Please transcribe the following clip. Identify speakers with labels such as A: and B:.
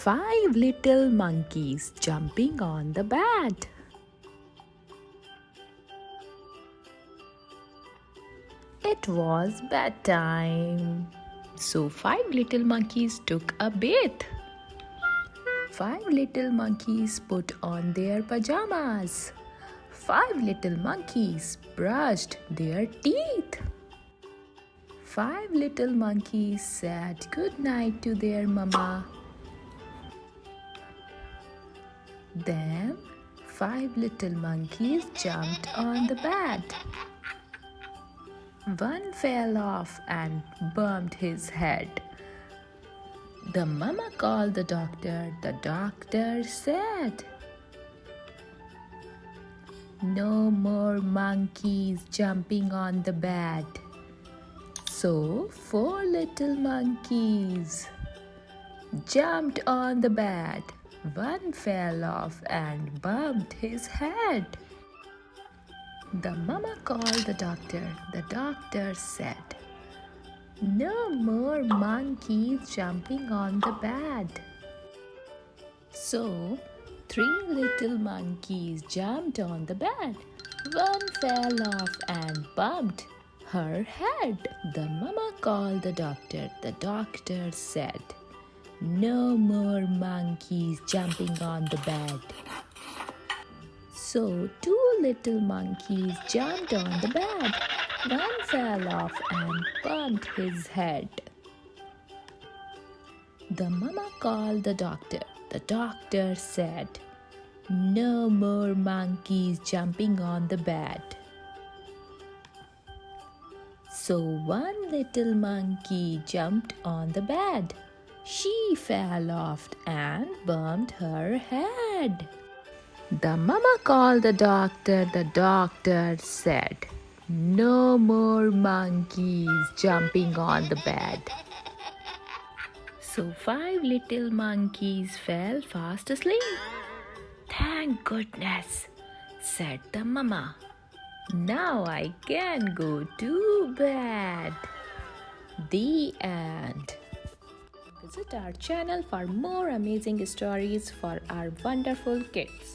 A: Five little monkeys jumping on the bed. It was bedtime. So five little monkeys took a bath. Five little monkeys put on their pajamas. Five little monkeys brushed their teeth. Five little monkeys said good night to their mama. Then five little monkeys jumped on the bed. One fell off and bumped his head. The mama called the doctor. The doctor said, "No more monkeys jumping on the bed." So four little monkeys jumped on the bed. One fell off and bumped his head. The mama called the doctor. The doctor said, "No more monkeys jumping on the bed." So three little monkeys jumped on the bed. One fell off and bumped her head. The mama called the doctor. The doctor said, "No more monkeys jumping on the bed." So two little monkeys jumped on the bed. One fell off and bumped his head. The mama called the doctor. The doctor said, "No more monkeys jumping on the bed." So one little monkey jumped on the bed. She fell off and bumped her head. The mama called the doctor. The doctor said, "No more monkeys jumping on the bed." So five little monkeys fell fast asleep. "Thank goodness," said the mama. "Now I can go to bed." The end. Visit our channel for more amazing stories for our wonderful kids.